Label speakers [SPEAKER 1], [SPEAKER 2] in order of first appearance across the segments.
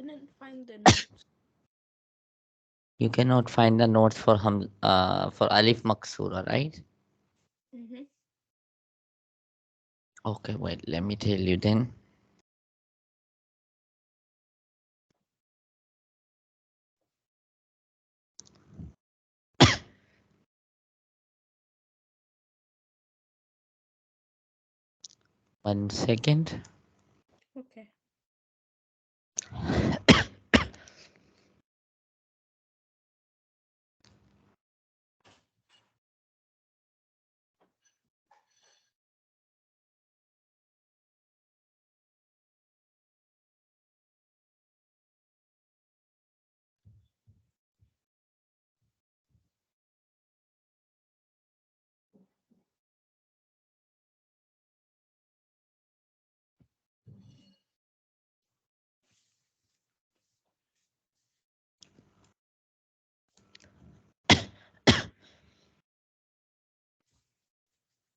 [SPEAKER 1] couldn't find the notes.
[SPEAKER 2] You cannot find the notes for for Alif Maksura, right?
[SPEAKER 1] Mm-hmm.
[SPEAKER 2] Okay, wait, let me tell you then. One second.
[SPEAKER 1] Okay.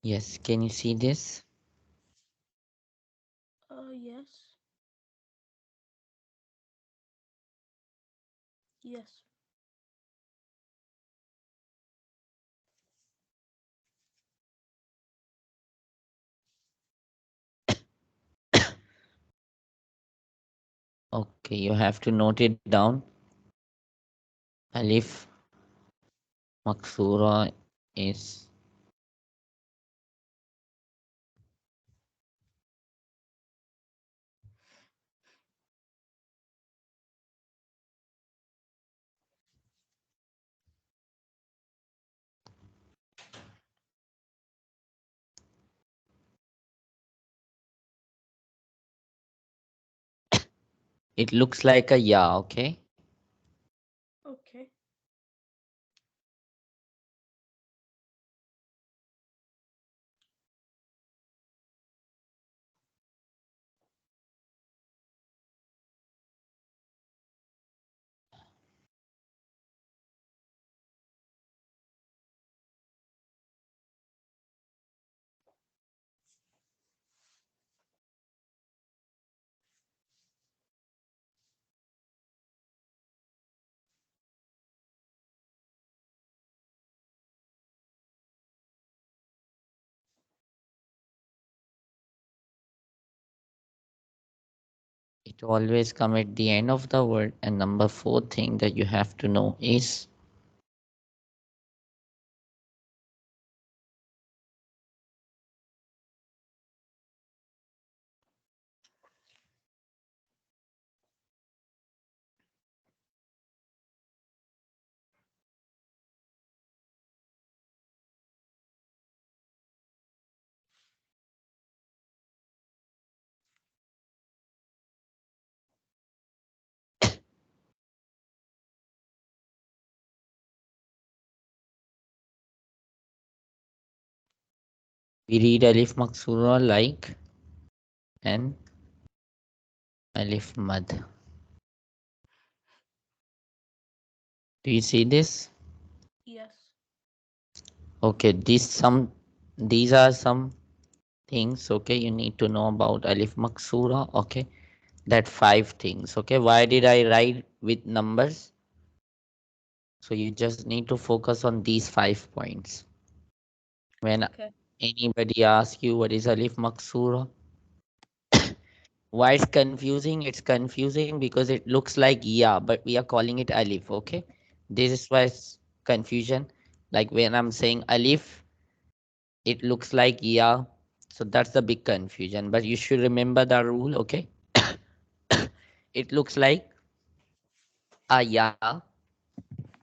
[SPEAKER 2] Yes, can you see this?
[SPEAKER 1] Yes. Yes.
[SPEAKER 2] Okay, you have to note it down. Alif Maksura is it looks like a ya, okay?
[SPEAKER 1] Okay.
[SPEAKER 2] It always come at the end of the word. And number four thing that you have to know is we read Alif Maksura like and Alif Mad. Do you see this?
[SPEAKER 1] Yes.
[SPEAKER 2] Okay, these are some things, okay, you need to know about Alif Maksura, okay? That five things, okay? Why did I write with numbers? So you just need to focus on these 5 points. When
[SPEAKER 1] Okay.
[SPEAKER 2] anybody asks you what is Alif Maksura, why it's confusing? It's confusing because it looks like ya, but we are calling it Alif, okay? This is why it's confusion. Like when I'm saying Alif, it looks like ya. So that's the big confusion. But you should remember the rule, okay? It looks like a ya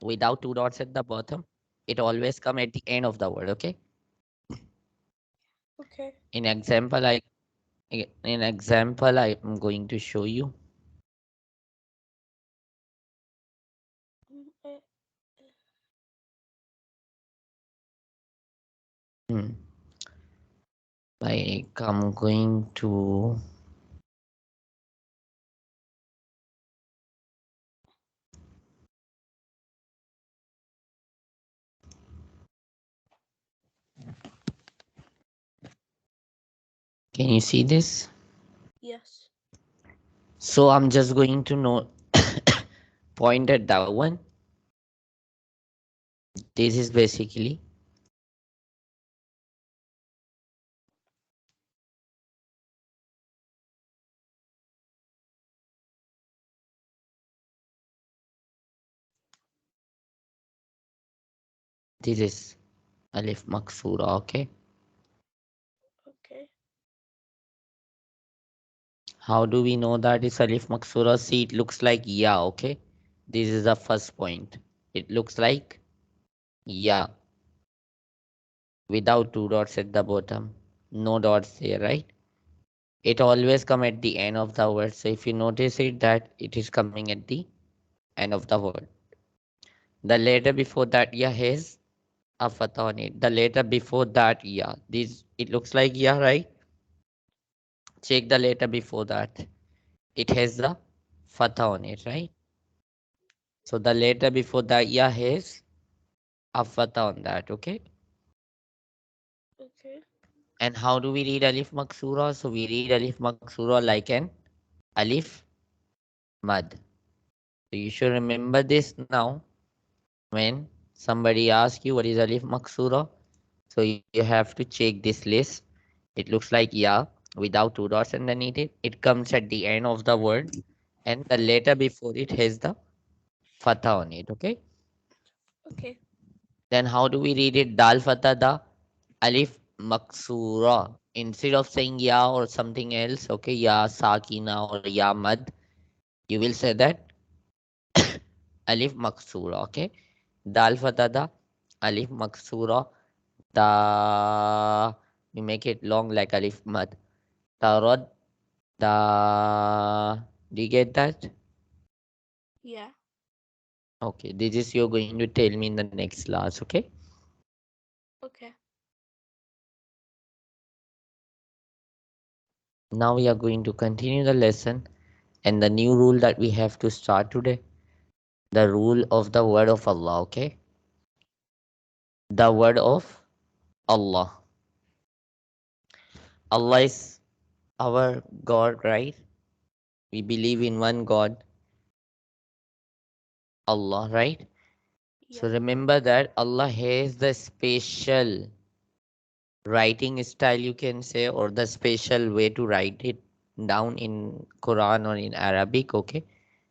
[SPEAKER 2] without two dots at the bottom. It always come at the end of the word, okay?
[SPEAKER 1] Okay.
[SPEAKER 2] In example, I am going to show you.
[SPEAKER 1] Mm, eh,
[SPEAKER 2] Hmm. Like I'm going to can you see this?
[SPEAKER 1] Yes.
[SPEAKER 2] So I'm just going to know Point at that one. This is basically this is alif maksura. Okay.
[SPEAKER 1] Okay.
[SPEAKER 2] How do we know that it's alif maksura? See, it looks like ya. Okay. This is the first point. It looks like ya without two dots at the bottom. No dots there, right? It always come at the end of the word. So if you notice it, that it is coming at the end of the word. The letter before that ya has a fatha on it. The letter before that ya. This it looks like ya, right? Check the letter before that. It has the fatha on it, right? So the letter before that ya has a fatha on that, okay?
[SPEAKER 1] Okay.
[SPEAKER 2] And how do we read alif maksura? So we read alif maksura like an alif mad. So you should remember this now when somebody asks you what is alif maksura. So you have to check this list. It looks like ya without two dots underneath it. It comes at the end of the word, and the letter before it has the fatha on it. Okay.
[SPEAKER 1] Okay.
[SPEAKER 2] Then how do we read it? Dal fatha da alif maksura. Instead of saying ya or something else, okay, ya sakina or ya mad, you will say that alif maksura. Okay. Dal fatha da alif maksura. Da, we make it long like alif mad. Tarad da. Do you get that?
[SPEAKER 1] Yeah.
[SPEAKER 2] Okay, this is you're going to tell me in the next class. Okay.
[SPEAKER 1] Okay.
[SPEAKER 2] Now we are going to continue the lesson and the new rule that we have to start today. The rule of the word of Allah. Okay. The word of Allah. Allah is our God, right? We believe in one God, Allah, right? So
[SPEAKER 1] Yeah.
[SPEAKER 2] remember that Allah has the special writing style, you can say, or the special way to write it down in Quran or in Arabic. Okay.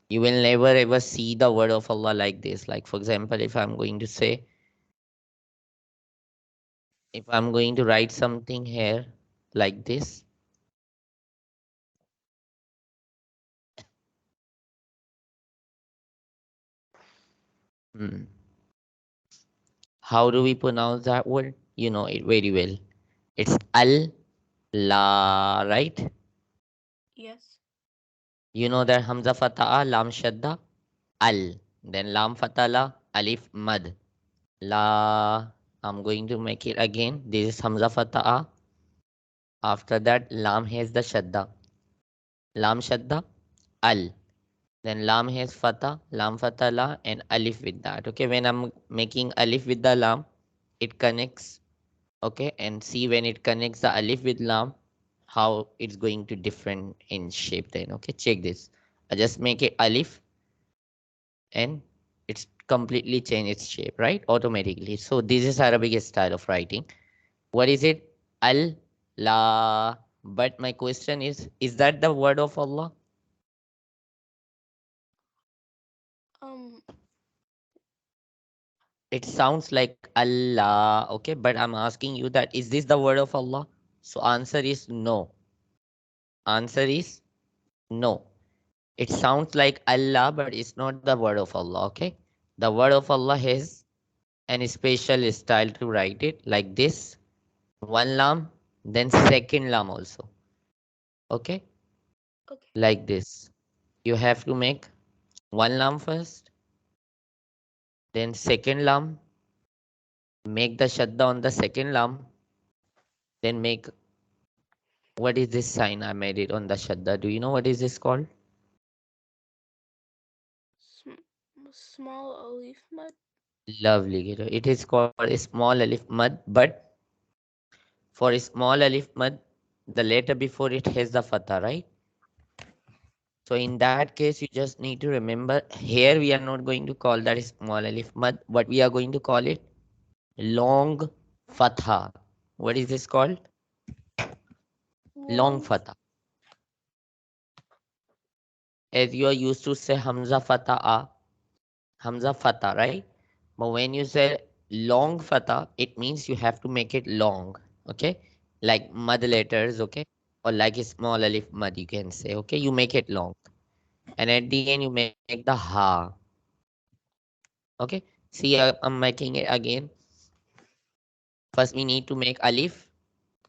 [SPEAKER 2] You will never ever see the word of Allah like this. Like, for example, if I'm going to say, if I'm going to write something here like this, hmm, how do we pronounce that word? You know it very well. It's Allah, right?
[SPEAKER 1] Yes.
[SPEAKER 2] You know that Hamza Fata'a, Lam Shadda, Al. Then Lam Fatala, Alif Mad. La. I'm going to make it again. This is Hamza Fata'a. After that, Lam has the Shadda. Lam Shadda, Al. Then lam has fatha, lam fatha la, and alif with that. Okay, when I'm making alif with the lam, it connects. Okay, and see when it connects the alif with lam, how it's going to different in shape. Then okay, check this. I just make it alif, and it's completely change its shape, right? Automatically. So this is Arabic style of writing. What is it? Al la. But my question is that the word of Allah?
[SPEAKER 1] Um.
[SPEAKER 2] It sounds like Allah, okay, but I'm asking you that is this the word of Allah? So answer is no. Answer is no. It sounds like Allah, but it's not the word of Allah, okay? The word of Allah has an special style to write it like this. One lam, then second lam also. Okay?
[SPEAKER 1] Okay.
[SPEAKER 2] Like this. You have to make one lam first, then second lam, make the shadda on the second lam, then make. What is this sign? I made it on the shadda. Do you know what is this called?
[SPEAKER 1] Small alif mud.
[SPEAKER 2] Lovely, Gito. It is called a small alif mad, but for a small alif mad, the letter before it has the fatha, right? So in that case, you just need to remember here we are not going to call that small alif mad, but we are going to call it long fatha. What is this called? Long
[SPEAKER 1] Long.
[SPEAKER 2] fatha. As you are used to say Hamza fatha a, Hamza fatha, right? But when you say long fatha, it means you have to make it long. Okay, like mud letters. Okay, or like a small alif mad, you can say. Okay, you make it long, and at the end you make the ha. Okay, see, I'm making it again. First, we need to make alif,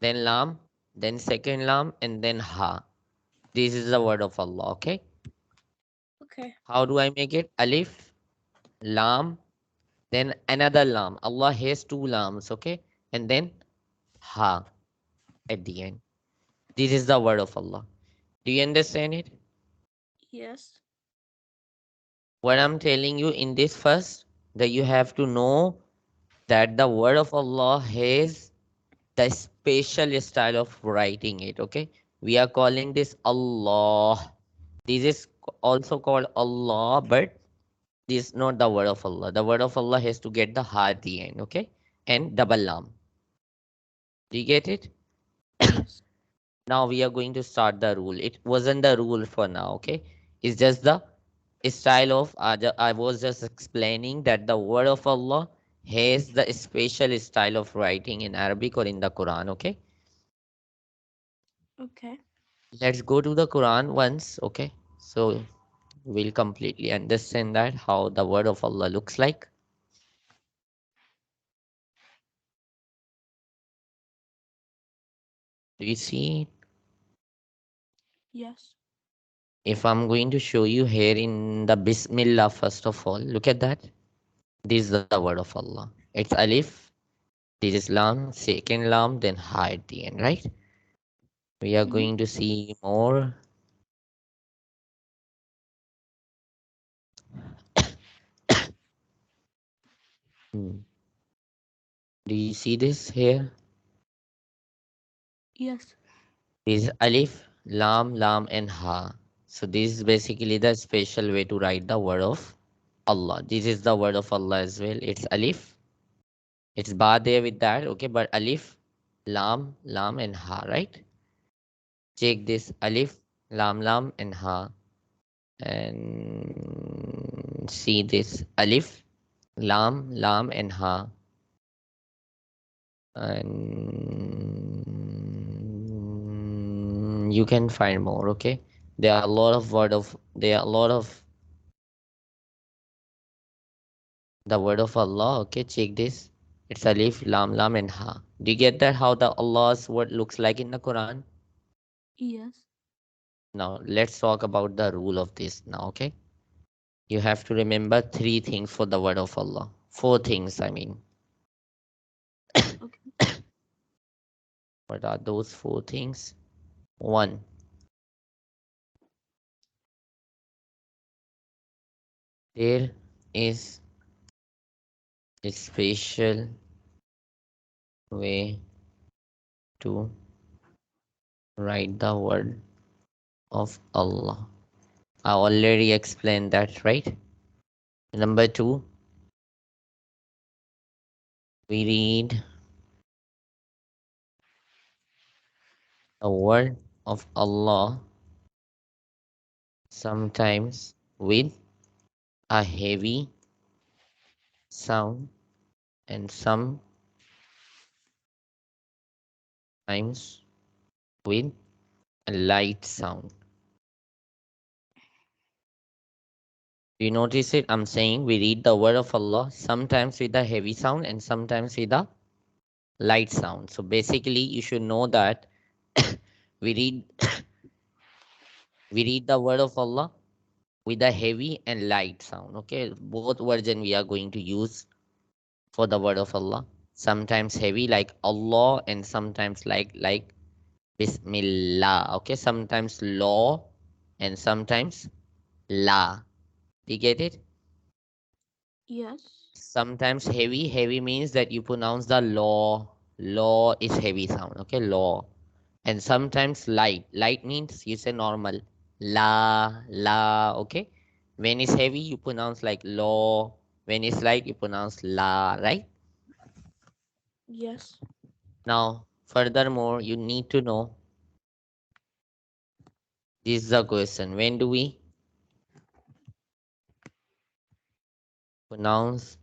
[SPEAKER 2] then lam, then second lam, and then ha. This is the word of Allah. Okay,
[SPEAKER 1] Okay.
[SPEAKER 2] how do I make it? Alif, lam, then another lam. Allah has two lams. Okay, and then ha at the end. This is the word of Allah. Do you understand it?
[SPEAKER 1] Yes.
[SPEAKER 2] What I'm telling you in this first, that you have to know that the word of Allah has the special style of writing it. Okay, we are calling this Allah. This is also called Allah, but this is not the word of Allah. The word of Allah has to get the ha at the end. Okay, and double lam. Do you get it?
[SPEAKER 1] Yes.
[SPEAKER 2] Now we are going to start the rule. It wasn't the rule for now. Okay, it's just the style of I was just explaining that the word of Allah has the special style of writing in Arabic or in the Quran. Okay,
[SPEAKER 1] Okay.
[SPEAKER 2] let's go to the Quran once. Okay, so we'll completely understand that how the word of Allah looks like. Do you see?
[SPEAKER 1] Yes.
[SPEAKER 2] If I'm going to show you here in the Bismillah, first of all, look at that. This is the word of Allah. It's Alif, this is Lam, second Lam, then Ha at the end, right? We are
[SPEAKER 1] Mm-hmm.
[SPEAKER 2] going to see more. Hmm. Do you see this here?
[SPEAKER 1] Yes.
[SPEAKER 2] This is Alif, Lam, Lam, and Ha. So this is basically the special way to write the word of Allah. This is the word of Allah as well. It's Alif. It's Ba there with that, okay, but Alif, Lam, Lam, and Ha, right? Check this Alif, Lam, Lam, and Ha. And see this Alif, Lam, Lam, and Ha. And you can find more, okay? There are a lot of the word of Allah, okay? Check this. It's Alif, Lam, Lam, and Ha. Do you get that how the Allah's word looks like in the Quran?
[SPEAKER 1] Yes.
[SPEAKER 2] Now let's talk about the rule of this now, okay? You have to remember three things for the word of Allah. Four things, I mean.
[SPEAKER 1] Okay.
[SPEAKER 2] What are those four things? One, there is a special way to write the word of Allah. I already explained that, right? Number two, we read the word of Allah sometimes with a heavy sound and sometimes with a light sound. Do you notice it? I'm saying we read the word of Allah sometimes with a heavy sound and sometimes with a light sound. So basically, you should know that we read we read the word of Allah with a heavy and light sound. Okay, both version we are going to use for the word of Allah. Sometimes heavy like Allah and sometimes like Bismillah. Okay, sometimes law and sometimes la. Do you get it?
[SPEAKER 1] Yes.
[SPEAKER 2] Sometimes heavy means that you pronounce the law. Law is heavy sound. Okay, law. And sometimes light means you say normal. La, okay? When it's heavy, you pronounce like law. When it's light, you pronounce la, right?
[SPEAKER 1] Yes.
[SPEAKER 2] Now, furthermore, you need to know this is the question. When do we pronounce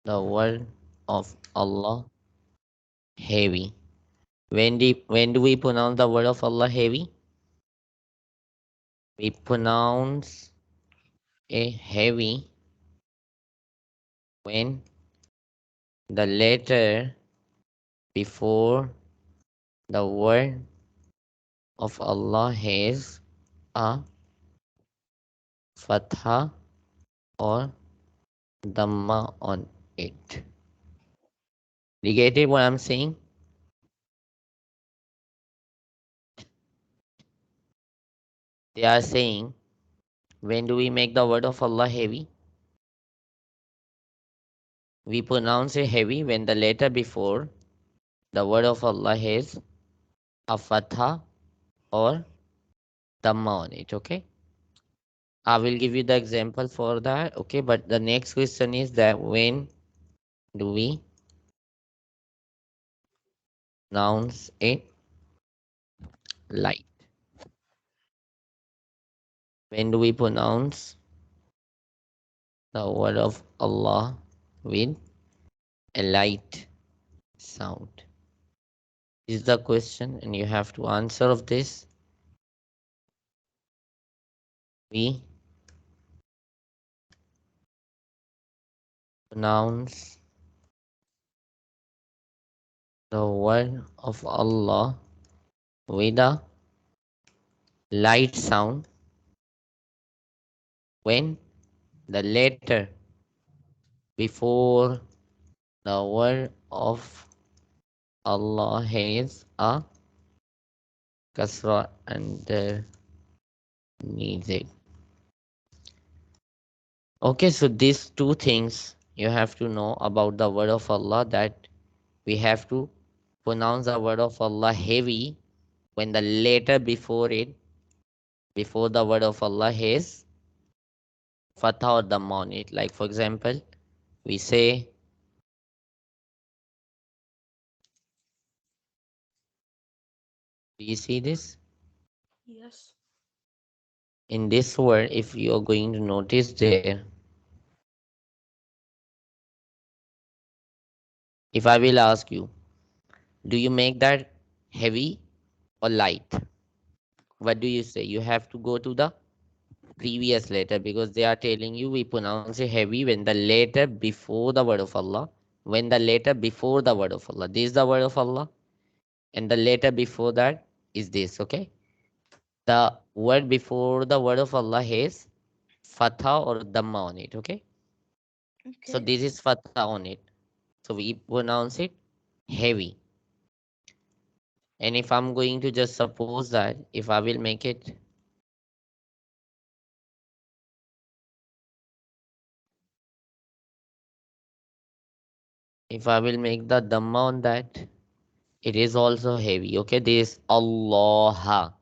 [SPEAKER 2] the word of Allah heavy? When do we pronounce the word of Allah heavy? We pronounce a heavy when the letter before the word of Allah has a fatha or dhamma on it. You get it what I'm saying? They are saying when do we make the word of Allah heavy? We pronounce it heavy when the letter before the word of Allah has a fatha or dhamma on it. Okay, I will give you the example for that. Okay, but the next question is that when do we pronounce it light? When do we pronounce the word of Allah with a light sound? Is the question, and you have to answer of this. We pronounce the word of Allah with a light sound when the letter before the word of Allah has a kasra underneath it. Okay, so these two things you have to know about the word of Allah, that we have to pronounce the word of Allah heavy when the letter before it, before the word of Allah has fatha or dhamma on it. Like for example, we say, do you see this?
[SPEAKER 1] Yes.
[SPEAKER 2] In this word, if you are going to notice there, if I will ask you, do you make that heavy or light? What do you say? You have to go to the previous letter because they are telling you we pronounce it heavy when the letter before the word of Allah, when the letter before the word of Allah, this is the word of Allah, and the letter before that is this, okay? The word before the word of Allah has fatha or dhamma on it, okay? So
[SPEAKER 1] Okay.
[SPEAKER 2] this is fatha on it. So we pronounce it heavy. And if I'm going to just suppose that if I will make it, if I will make the dhamma on that, it is also heavy. Okay, this is Allah.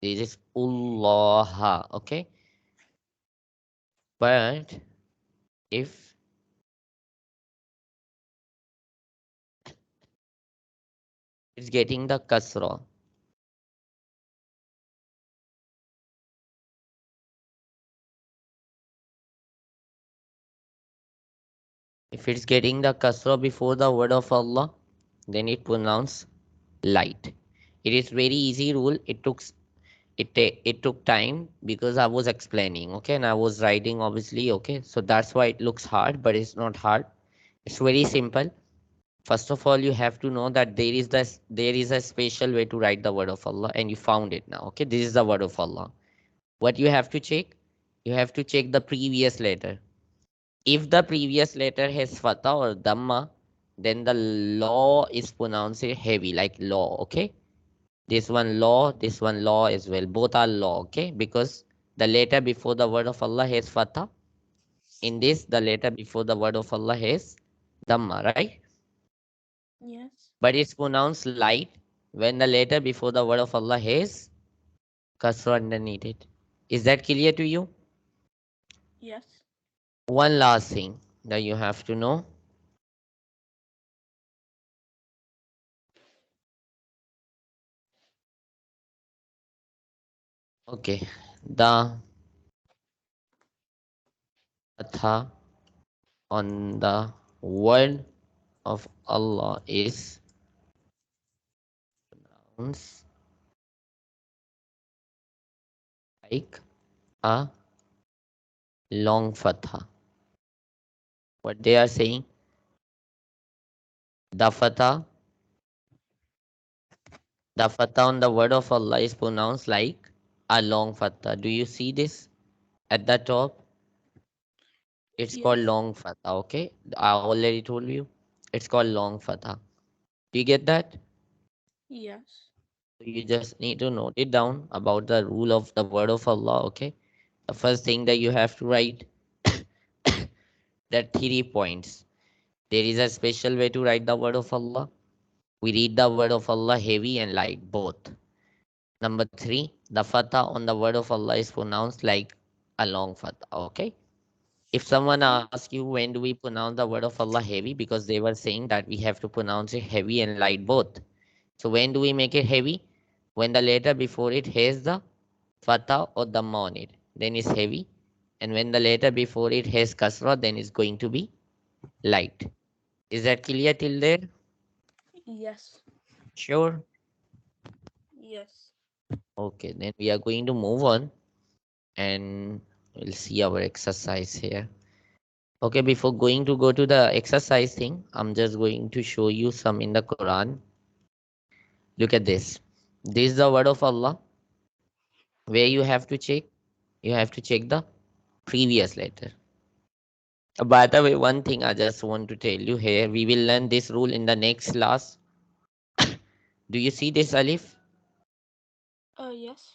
[SPEAKER 2] This is Allah. Okay, but if it's getting the kasra, if it's getting the kasra before the word of Allah, then it pronounced light. It is very easy rule. It took time because I was explaining, okay, and I was writing obviously, okay, so that's why it looks hard, but it's not hard. It's very simple. First of all, you have to know that there is a special way to write the word of Allah, and you found it now. Okay, this is the word of Allah. What you have to check? You have to check the previous letter. If the previous letter has fatha or dhamma, then the law is pronounced heavy, like law. Okay, this one law as well. Both are law. Okay, because the letter before the word of Allah has fatha. In this, the letter before the word of Allah has dhamma, right?
[SPEAKER 1] Yes.
[SPEAKER 2] But it's pronounced light when the letter before the word of Allah has kasra underneath it. Is that clear to you?
[SPEAKER 1] Yes.
[SPEAKER 2] One last thing that you have to know. Okay, the fatha on the word of Allah is pronounced like a long fatha. What they are saying, the fatha, the fatha on the word of Allah is pronounced like a long fatha. Do you see this at the top? It's called
[SPEAKER 1] Yes.
[SPEAKER 2] long fatha. Okay, I already told you. It's called long fatha. Do you get that?
[SPEAKER 1] Yes.
[SPEAKER 2] So you just need to note it down about the rule of the word of Allah. Okay, the first thing that you have to write that 3 points. There is a special way to write the word of Allah. We read the word of Allah heavy and light both. Number three, the fatha on the word of Allah is pronounced like a long fatha. Okay. If someone
[SPEAKER 1] Okay.
[SPEAKER 2] asks you when do we pronounce the word of Allah heavy, because they were saying that we have to pronounce it heavy and light both. So when do we make it heavy? When the letter before it has the fatha or dhamma on it, then it's heavy. And when the letter before it has kasra, then it's going to be light. Is that clear till there?
[SPEAKER 1] Yes.
[SPEAKER 2] Sure.
[SPEAKER 1] Yes.
[SPEAKER 2] Okay, then we are going to move on and we'll see our exercise here. Okay, before going to go to the exercise thing, I'm just going to show you some in the Quran. Look at this. This is the word of Allah where you have to check. You have to check the previous letter. By the way, one thing I just want to tell you here, we will learn this rule in the next class. Do you see this alif?
[SPEAKER 1] Yes.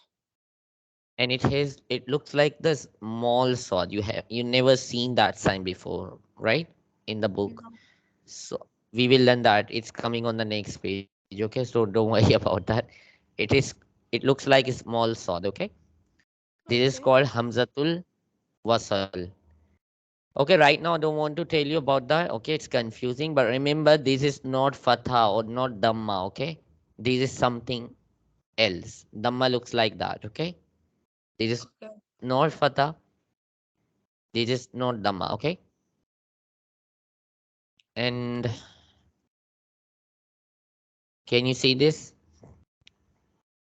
[SPEAKER 2] And it looks like the small sword. You never seen that sign before, right? In the book.
[SPEAKER 1] No.
[SPEAKER 2] So we will learn that. It's coming on the next page. Okay, so don't worry about that. It is. It looks like a small sword. Okay. This is
[SPEAKER 1] Okay.
[SPEAKER 2] called Hamzatul Wasal. Okay, right now I don't want to tell you about that. Okay, it's confusing, but remember this is not Fatha or not Dhamma. Okay, this is something else. Dhamma looks like that. Okay, this is
[SPEAKER 1] Okay.
[SPEAKER 2] not Fatha. This is not Dhamma. Okay, and
[SPEAKER 1] Okay.
[SPEAKER 2] can you see this?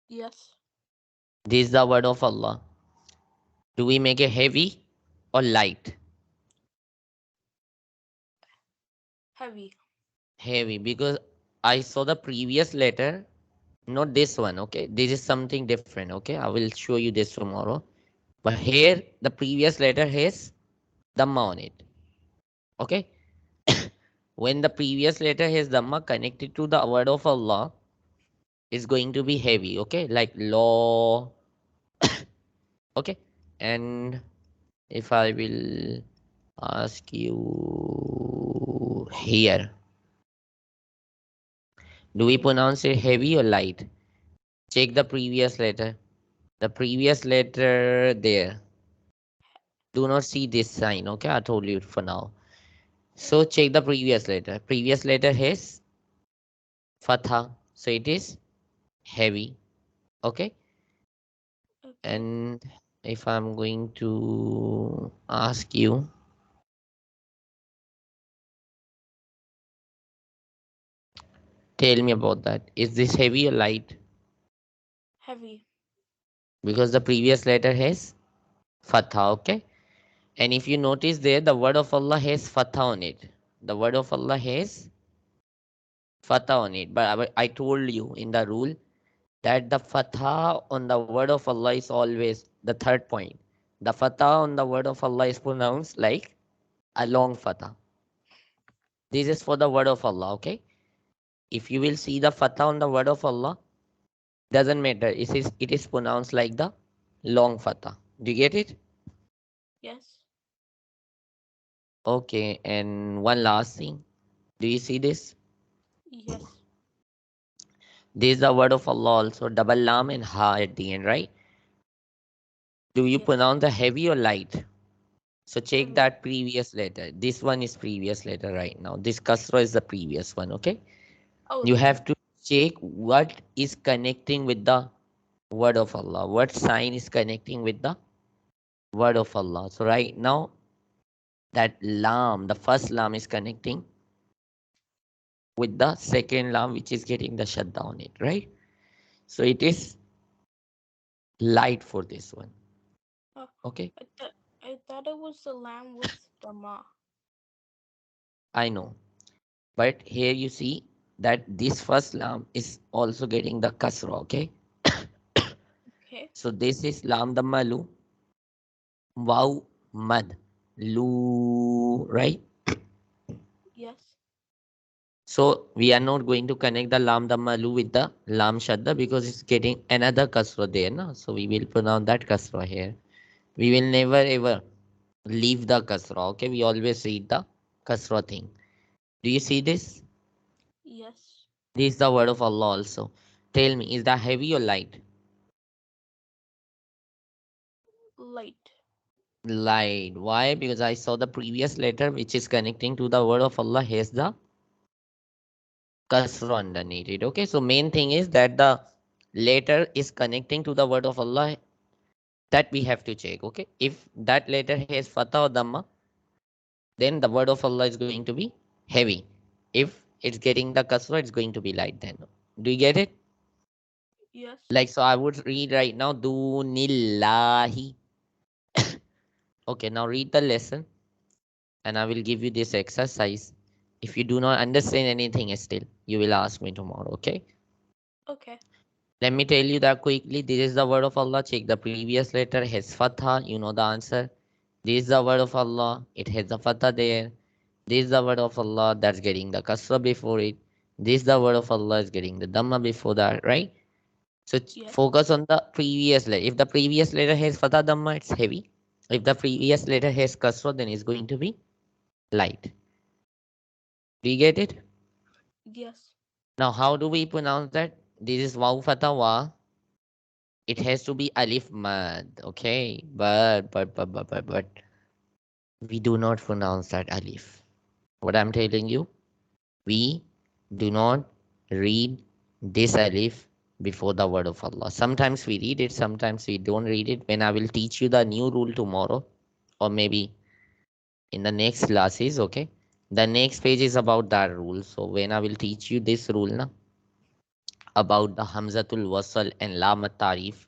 [SPEAKER 1] Yes.
[SPEAKER 2] This is the word of Allah. Do we make it heavy or light?
[SPEAKER 1] Heavy.
[SPEAKER 2] Heavy, because I saw the previous letter, not this one. Okay, this is something different. Okay, I will show you this tomorrow. But here, the previous letter has Dhamma on it. Okay, when the previous letter has Dhamma connected to the word of Allah, is going to be heavy. Okay, like law. Okay, and if I will ask you here, do we pronounce it heavy or light? Check the previous letter. The previous letter there. Do not see this sign. Okay, I told you for now. So check the previous letter. Previous letter has fatha. So it is heavy. Okay.
[SPEAKER 1] Okay.
[SPEAKER 2] And if I'm going to ask you, tell me about that. Is this heavy or light?
[SPEAKER 1] Heavy.
[SPEAKER 2] Because the previous letter has fatha. Okay. And if you notice there, the word of Allah has fatha on it. The word of Allah has fatha on it. But I told you in the rule that the fatha on the word of Allah is always the third point. The fatha on the word of Allah is pronounced like a long fatha. This is for the word of Allah. Okay. If you will see the fatha on the word of Allah, doesn't matter. It is pronounced like the long fatha. Do you get it?
[SPEAKER 1] Yes.
[SPEAKER 2] Okay. And one last thing. Do you see this?
[SPEAKER 1] Yes.
[SPEAKER 2] This is the word of Allah also. Double lam and ha at the end, right? Do you
[SPEAKER 1] Yes.
[SPEAKER 2] pronounce the heavy or light? So check
[SPEAKER 1] Heavy.
[SPEAKER 2] that previous letter. This one is previous letter right now. This kasra is the previous one, okay?
[SPEAKER 1] Oh,
[SPEAKER 2] You
[SPEAKER 1] the
[SPEAKER 2] have to check what is connecting with the word of Allah. What sign is connecting with the word of Allah. So right now, that lam, the first lam is connecting with the second lam, which is getting the shadda on it, right? So it is light for this one,
[SPEAKER 1] oh,
[SPEAKER 2] okay?
[SPEAKER 1] I thought it was the lamb with the ma.
[SPEAKER 2] I know. But here you see that this first lam is also getting the kasra, okay?
[SPEAKER 1] Okay.
[SPEAKER 2] So this is lam damma lu, waw mad, lu, right?
[SPEAKER 1] Yes.
[SPEAKER 2] So we are not going to connect the lam damma lu with the lam shadda because it's getting another kasra there, no? So we will pronounce that kasra here. We will never ever leave the kasra, okay? We always read the kasra thing. Do you see this?
[SPEAKER 1] Yes.
[SPEAKER 2] This is the word of Allah also. Tell me, is that heavy or light?
[SPEAKER 1] Light.
[SPEAKER 2] Light. Why? Because I saw the previous letter which is connecting to the word of Allah has the kasra underneath it. Okay, so main thing is that the letter is connecting to the word of Allah, that we have to check. Okay, if that letter has fatha or dhamma, then the word of Allah is going to be heavy. If it's getting the kasra, it's going to be light then. Do you get it?
[SPEAKER 1] Yes.
[SPEAKER 2] Like, so I would read right now, dunillahi. Okay, now read the lesson and I will give you this exercise. If you do not understand anything still, you will ask me tomorrow, okay?
[SPEAKER 1] Okay.
[SPEAKER 2] Let me tell you that quickly. This is the word of Allah. Check the previous letter has fatha. You know the answer. This is the word of Allah. It has the fatha there. This is the word of Allah that's getting the kasra before it. This is the word of Allah is getting the dhamma before that, right? So
[SPEAKER 1] Yes.
[SPEAKER 2] focus on the previous letter. If the previous letter has fatha dhamma, it's heavy. If the previous letter has kasra, then it's going to be light. Do you get it?
[SPEAKER 1] Yes.
[SPEAKER 2] Now, how do we pronounce that? This is waw fatha wa. It has to be alif mad. Okay, but we do not pronounce that alif. What I'm telling you, we do not read this alif before the word of Allah. Sometimes we read it, sometimes we don't read it. When I will teach you the new rule tomorrow, or maybe in the next classes, okay? The next page is about that rule. So when I will teach you this rule now about the Hamzatul Wasal and Lam Tarif,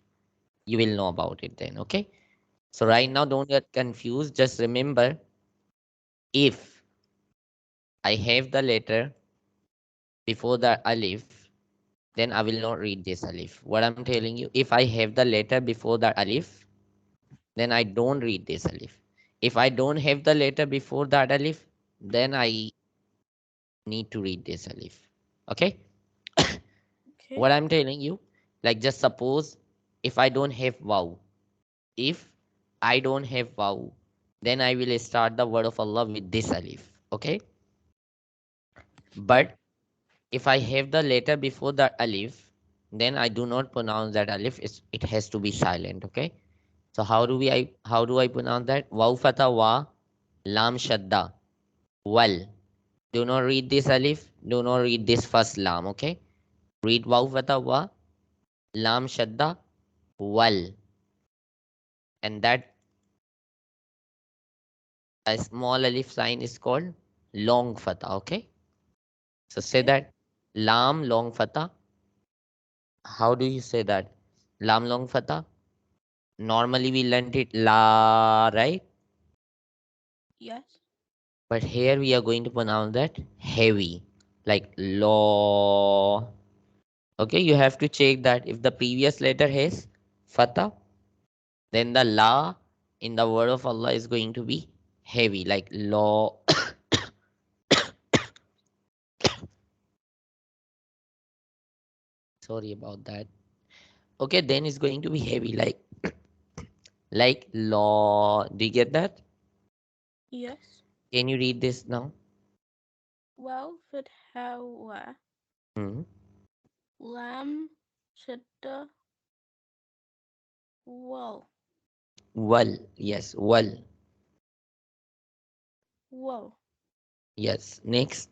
[SPEAKER 2] you will know about it then, okay? So right
[SPEAKER 1] Okay.
[SPEAKER 2] now, don't get confused. Just remember, if I have the letter before the alif, then I will not read this alif. What I'm telling you, if I have the letter before the alif, then I don't read this alif. If I don't have the letter before that alif, then I need to read this alif. Okay?
[SPEAKER 1] Okay.
[SPEAKER 2] What I'm telling you, like just suppose if I don't have wow, if I don't have wow, then I will start the word of Allah with this alif. Okay? But if I have the letter before the alif, then I do not pronounce that alif. It has to be silent. Okay. So how do I pronounce that? Waw fatha wa, lam shadda, wal. Do not read this alif. Do not read this first lam. Okay. Read waw fatha wa, lam shadda, wal, and that a small alif sign is called long fatha. Okay. So say
[SPEAKER 1] Okay.
[SPEAKER 2] that lam long fatha. How do you say that? Lam long fatha. Normally we learned it la, right?
[SPEAKER 1] Yes.
[SPEAKER 2] But here we are going to pronounce that heavy, like law. Okay, you have to check that if the previous letter has fatha, then the la in the word of Allah is going to be heavy, like law. Sorry about that. Okay, then it's going to be heavy, like law. Do you get that?
[SPEAKER 1] Yes.
[SPEAKER 2] Can you read this now?
[SPEAKER 1] Well, Fithawa.
[SPEAKER 2] Hmm.
[SPEAKER 1] Lamb. Shadda. Well.
[SPEAKER 2] Wal. Yes, wal.
[SPEAKER 1] Woe.
[SPEAKER 2] Yes. Next.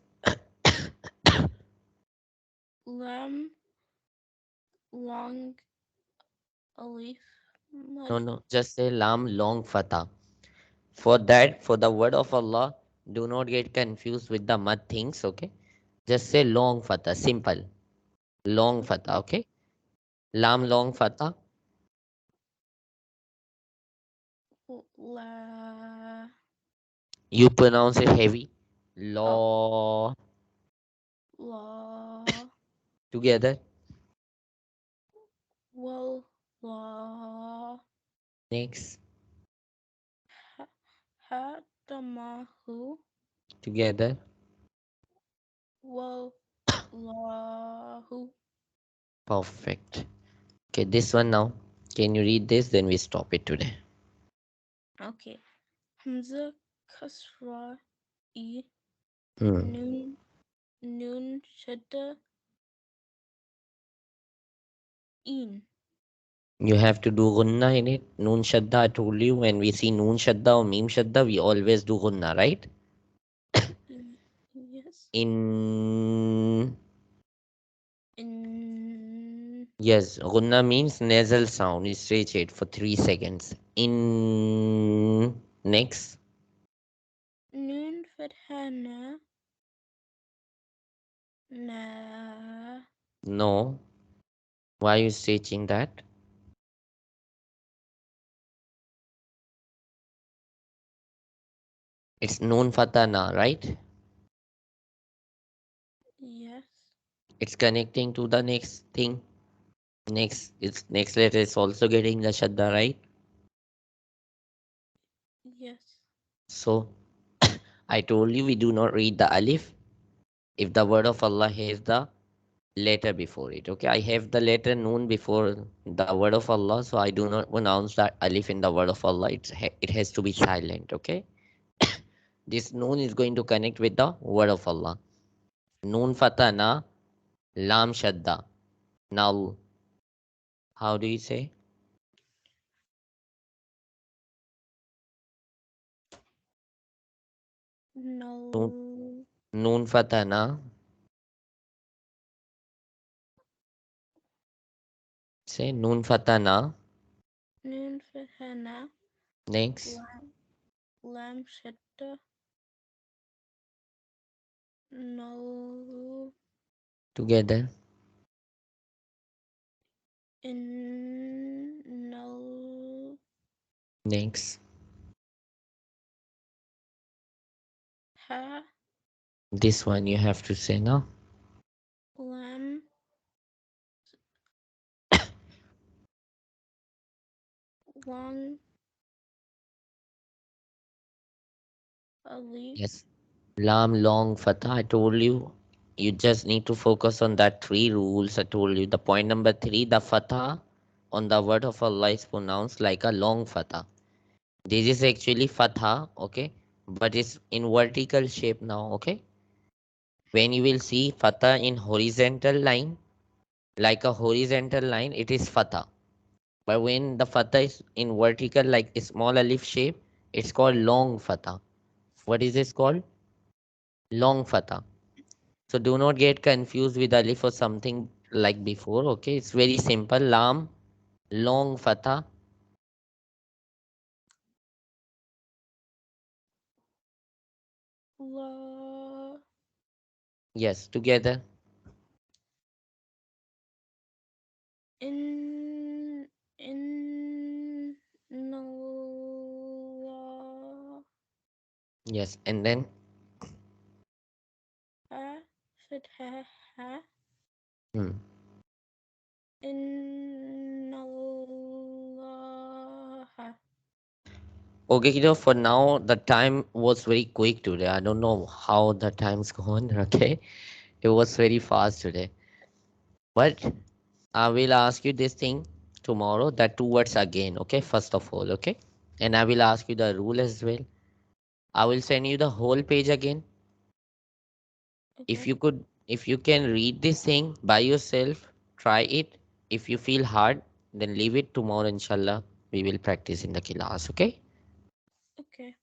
[SPEAKER 1] Lam. Long. Alif.
[SPEAKER 2] No,
[SPEAKER 1] Mud.
[SPEAKER 2] no. Just say lam long fatha. For that, for the word of Allah, do not get confused with the mud things, okay? Just say long fatha, simple. Long fatha,
[SPEAKER 1] Okay.
[SPEAKER 2] okay? Lam long fatha.
[SPEAKER 1] La.
[SPEAKER 2] You pronounce it heavy.
[SPEAKER 1] Oh.
[SPEAKER 2] Law.
[SPEAKER 1] La.
[SPEAKER 2] Together.
[SPEAKER 1] Well. La.
[SPEAKER 2] Next.
[SPEAKER 1] Ha. Hatamahu.
[SPEAKER 2] Together.
[SPEAKER 1] Well. Lahu.
[SPEAKER 2] Perfect. Okay, this one now. Can you read this? Then we stop it today.
[SPEAKER 1] Okay. Hamza. Kasra. E.
[SPEAKER 2] Hmm.
[SPEAKER 1] Noon. Noon. Shadda. In.
[SPEAKER 2] You have to do gunna in it. Noon shadda, I told you. When we see noon shadda or meme shadda, we always do gunna, right?
[SPEAKER 1] Yes.
[SPEAKER 2] In.
[SPEAKER 1] In.
[SPEAKER 2] Yes, gunna means nasal sound. You stretch it for 3 seconds. In. Next.
[SPEAKER 1] Noon. Fathana. Na.
[SPEAKER 2] No. Why are you stretching that? It's noon fatana, right?
[SPEAKER 1] Yes.
[SPEAKER 2] It's connecting to the next thing. Next letter is also getting the shadda, right?
[SPEAKER 1] Yes.
[SPEAKER 2] So I told you we do not read the alif if the word of Allah has the letter before it. Okay, I have the letter noon before the word of Allah, so I do not pronounce that alif in the word of Allah. It has to be silent. Okay, this noon is going to connect with the word of Allah. Noon fatana lam shadda. Now, how do you say? Noon,
[SPEAKER 1] No.
[SPEAKER 2] noon fatana. Say noon fatana.
[SPEAKER 1] Noon. Fathana.
[SPEAKER 2] Next,
[SPEAKER 1] Lam. Lam. Shadda. No.
[SPEAKER 2] together.
[SPEAKER 1] In. No.
[SPEAKER 2] Next,
[SPEAKER 1] Ha.
[SPEAKER 2] this one you have to say now.
[SPEAKER 1] Lam. Long. Alif.
[SPEAKER 2] Yes. Lam long fatha. I told you. You just need to focus on that three rules. I told you. The point number three, the fatha on the word of Allah is pronounced like a long fatha. This is actually fatha, okay, but it's in vertical shape now, okay. When you will see fatha in horizontal line, like a horizontal line, it is fatha. But when the fatha is in vertical, like a small alif shape, it's called long fatha. What is this called? Long fatha. So do not get confused with alif or something like before. Okay, it's very simple. Lam, long fatha.
[SPEAKER 1] La.
[SPEAKER 2] Yes, together.
[SPEAKER 1] In. In. No. La.
[SPEAKER 2] Yes, and then
[SPEAKER 1] Ha. Fatha. Ha.
[SPEAKER 2] hmm.
[SPEAKER 1] In. Allah.
[SPEAKER 2] Okay, kiddo. For now, the time was very quick today. I don't know how the time's gone. Okay, it was very fast today. But I will ask you this thing tomorrow. The two words again. Okay, first of all. Okay, and I will ask you the rule as well. I will send you the whole page again.
[SPEAKER 1] Okay.
[SPEAKER 2] If you can read this thing by yourself, try it. If you feel hard, then leave it tomorrow, inshallah. we will practice in the class, okay?
[SPEAKER 1] Okay.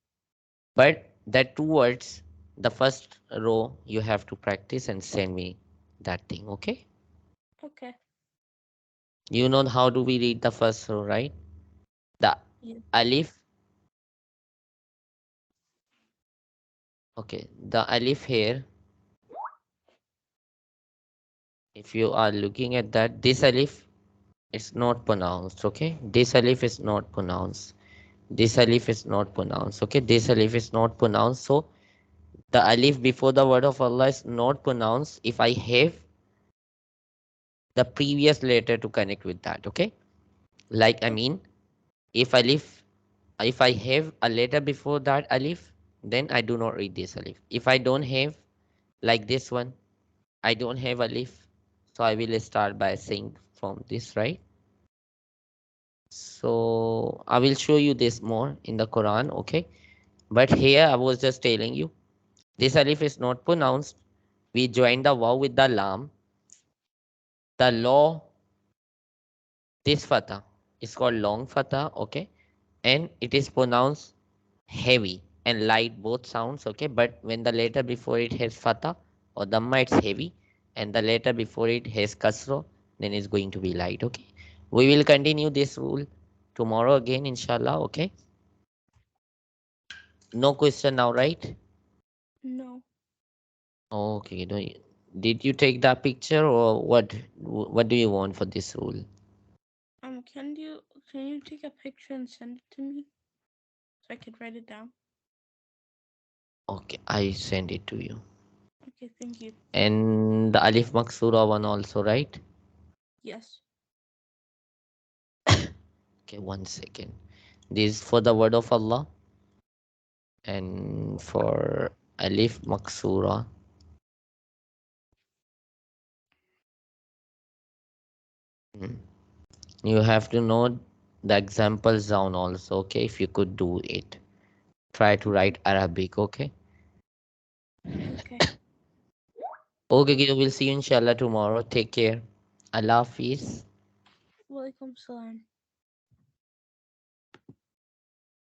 [SPEAKER 2] But that two words, the first row, you have to practice and send me that thing, okay?
[SPEAKER 1] Okay.
[SPEAKER 2] You know how do we read the first row, right? The
[SPEAKER 1] Yeah.
[SPEAKER 2] alif, okay, the alif here, if you are looking at that, this alif is not pronounced, okay? This alif is not pronounced. This alif is not pronounced, okay? This alif is not pronounced. So the alif before the word of Allah is not pronounced if I have the previous letter to connect with that, okay? Like, I
[SPEAKER 1] Okay.
[SPEAKER 2] mean, if alif, if I have a letter before that alif, then I do not read this alif. If I don't have, like this one, I don't have alif, so I will start by saying from this, right? So I will show you this more in the Quran, okay? But here I was just telling you, this alif is not pronounced. We join the waw with the lam. The law, this fatha is called long fatha, okay? And it is pronounced heavy and light, both sounds, okay? But when the letter before it has fatha or dhamma, it's heavy, and the letter before it has kasro, then it's going to be light, okay? We will continue this rule tomorrow again, inshallah, okay? No question now, right?
[SPEAKER 1] No.
[SPEAKER 2] Okay. Did you take that picture or what? What do you want for this rule?
[SPEAKER 1] Can you take a picture and send it to me so I could write it down?
[SPEAKER 2] Okay, I send it to you.
[SPEAKER 1] Okay, thank you.
[SPEAKER 2] And the Alif Maksura one also, right?
[SPEAKER 1] Yes.
[SPEAKER 2] Okay, 1 second. This is for the word of Allah and for Alif Maksura. hmm, You have to know the examples down also, okay? If you could do it. Try to
[SPEAKER 1] Okay.
[SPEAKER 2] write Arabic, okay?
[SPEAKER 1] Okay.
[SPEAKER 2] Okay, okay, we'll see you inshallah tomorrow. Take care. Allah Hafiz.
[SPEAKER 1] Walaikum salam.